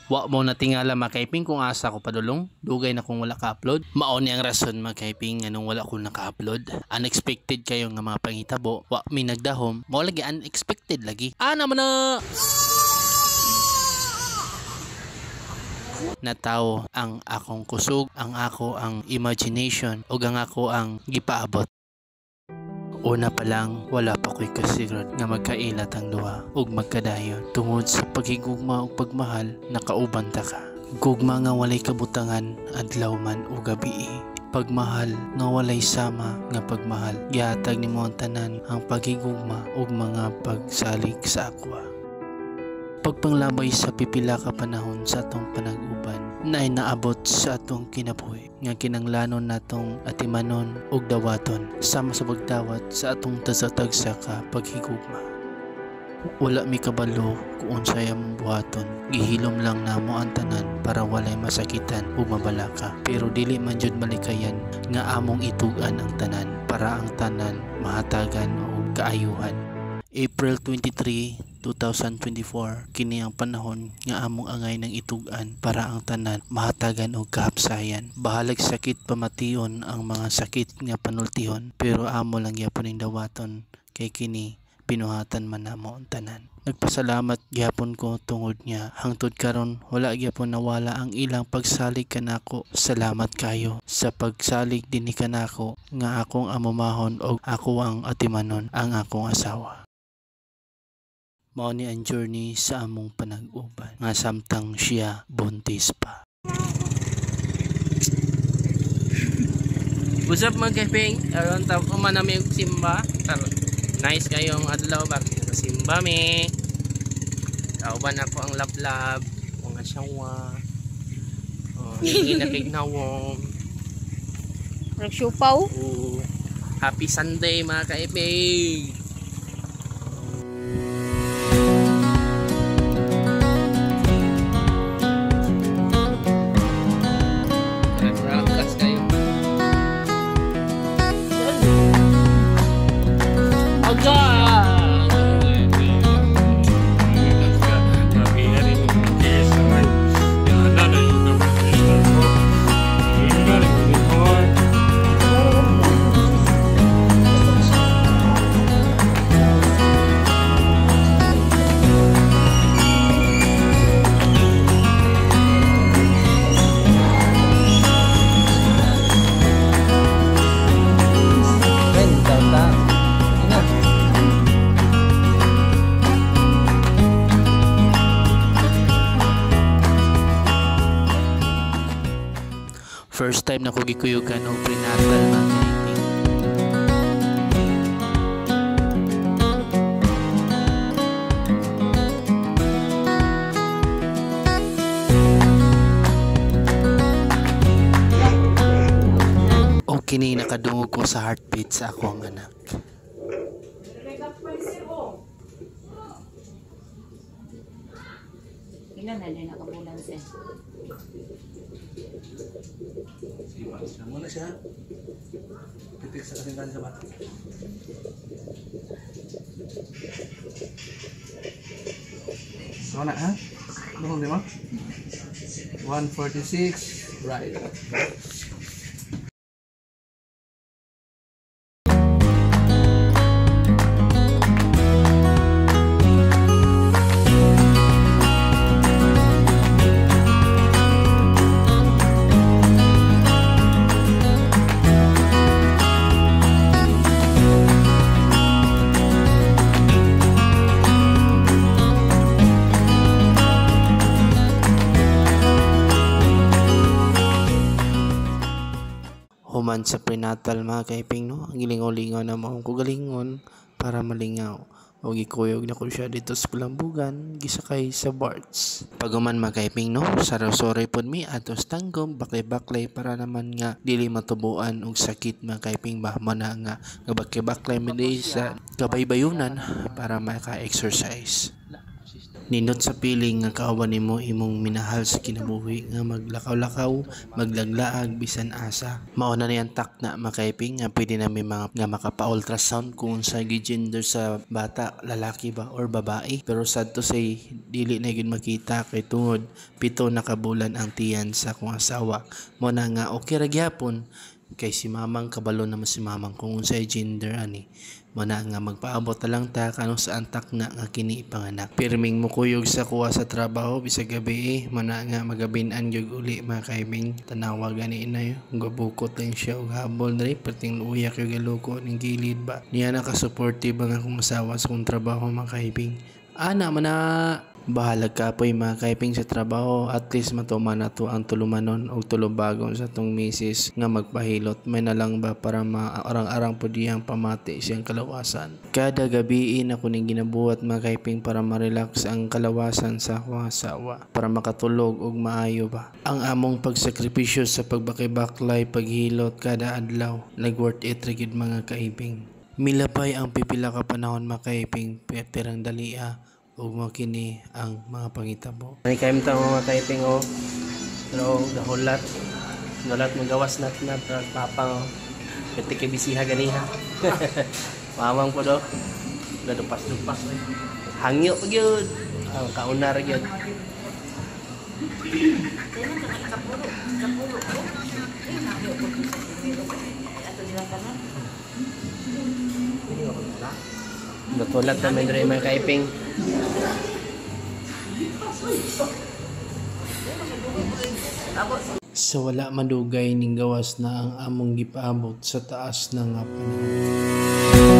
Wa mo natingala makaiping kung asa ko padulong. Dugay na kung wala ka-upload. Mao ni ang rason makaiping anong wala ko naka-upload. Unexpected kayo nga mga pangitabo. Wa mi nagdahom. Mao lagi unexpected lagi. Ana man na. Natawo ang akong kusog, ang ako ang imagination ug ang ako ang gipaabot. Una pa lang, wala pa ko'y kasigurad nga magkailat ang duha ug magkadayon. Tungod sa pagigugma ug pagmahal, nakauban ta ka. Gugma nga walay kabutangan, adlaw man o gabi. Pagmahal nga walay sama nga pagmahal. Gihatag nimo ang tanan ang pagigugma ug mga pagsalig sa akwa. Pagpanglabay sa pipila ka panahon sa atong panag-uban na naabot sa atong kinabuhi nga kinanglanon natong atimanon ug dawaton sama sa pagdawat sa atong tagsa ka paghigugma. Wala mi kabalo kung unsay among buhaton, gihilom lang namo ang tanan para walay masakitan ug mabalaka, pero dili man jud malikayan nga among itug-an ang tanan para ang tanan mahatagan og kaayuhan. April 23, 2024, kini ang panahon nga among angay ng itug-an para ang tanan mahatagan og kahapsayan. Bahalag sakit pamation ang mga sakit nga panultihon, pero amo lang gyapon ning dawaton kay kini pinuhatan man namo ang tanan. Nagpasalamat gyapon ko tungod niya hangtod karon wala gyapon nawala ang ilang pagsalig kanako. Salamat kayo sa pagsalig dinhi kanako nga akong amumahon og ako ang atimanon ang akong asawa. Mao ni ang journey sa among panag-uban nga samtang siya buntis pa. What's up mga keping? Aron ta umanami og simba. Nice kayong adlaw ba? Simba mi. Kauban ako ang lablab, ang asawa. Oh, hindi nakignawong. Nagsupaw. Happy Sunday mga keping. First time na ko gikuyugan og prenatal mga kaibigan. O kini nakadungog ko sa heartbeat sa akong anak. Ilan na din nakabulan siya? Siya muna siya. Titik sa kasintahan sa bata. So na ha? Ano di mo? 146 right. Human sa prenatal mga kaiping no, ang gilingaw-lingaw na maong kugalingon para malingaw. O gikuyog na ko siya dito sa Pulambugan, gisakay sa Barts. Paguman mga kaiping no, saraw-soray pod mi atos tanggom, baklay-baklay para naman nga dili matubuan og sakit mga kaiping ba na nga baklay-baklay mi sa kabaybayunan para maka-exercise. Nindot sa piling nga kauban nimo imong minahal sa kinabuhi nga maglakaw-lakaw, maglaglaag bisan asa. Mao na niyang takna makaiping nga pwede na may mga nga makapa-ultrasound kung sa gender sa bata, lalaki ba or babae. Pero sad to say dili na gyud makita kay tungod 7 na kabulan ang tiyan sa akong asawa. Mo na nga okay ra gyapon kay si mamang kabalo naman si mamang kung unsay gender ani. Mana nga magpaabot na lang ta kano sa antak na nga kini ipanganak. Pirming mo kuyog sa kuha sa trabaho bisag gabi mana nga magabinan gyud uli mga kaibing tanawa gani inayo gabukot lang siya og habol diri perting uyak yung galuko ning gilid ba. Niya naka-supportive ang akong asawa sa kong trabaho mga kaibing. Ana man na bahalag kapoy mga kaiping sa trabaho at least matuman na to ang tulumanon o tulubagon sa tong misis nga magpahilot may na lang ba para maarang-arang po diyang pamati siyang kalawasan. Kada gabi ako ning ginabuhat mga kaiping para ma-relax ang kalawasan sa akong asawa para makatulog og maayo ba. Ang among pagsakripisyo sa pagbakibaklay paghilot kada adlaw nag-worth it ra gyud mga kaiping. Milapay ang pipila ka panahon mga kaiping perang dalia ug makini ang mga pangitabo. May kaim ta mga kaiping o. Pero gahulat. Gahulat magawas nat papang o. Pati kay bisiha ganiha. Mamang po do. Gadupas-dupas eh. Hangyo pa gyud. Ang kaunar gyud. Natulat namin rin mga kaiping. Sa wala madugay ning gawas na ang among gipaabot sa taas na nga panahon.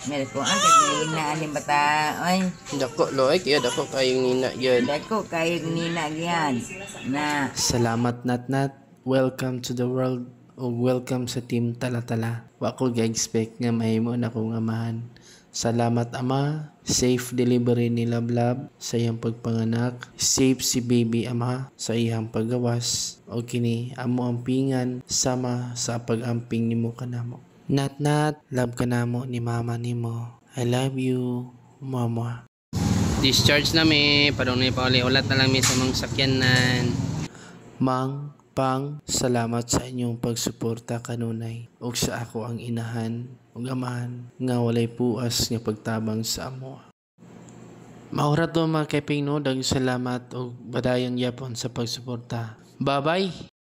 Meron ko ang kagina ni bata. Ay, Dako loy kaya dako kayong nina gyud. dako kayo nina gyan. Na, Salamat Natnat. Welcome to the world o welcome sa Team Talatala. Wa ko ga-expect nga mahimo na kong amahan. Salamat Ama. Safe delivery ni Lablab sa iyang pagpanganak. Safe si baby Ama sa iyang paggawas. O kini amo ampingan sama sa pag-amping nimo kanamo. Natnat, love ka namo ni mama nimo. I love you, mama. Discharge na mi, padong na ipaulit-ulat na lang mi sa mga sakyanan. Mang, Pang, salamat sa inyong pagsuporta kanunay ug sa ako ang inahan ug amahan nga walay puas nga pagtabang sa amo. Maura to mga kaiping no, dag salamat ug badayang yapon sa pagsuporta. Bye-bye.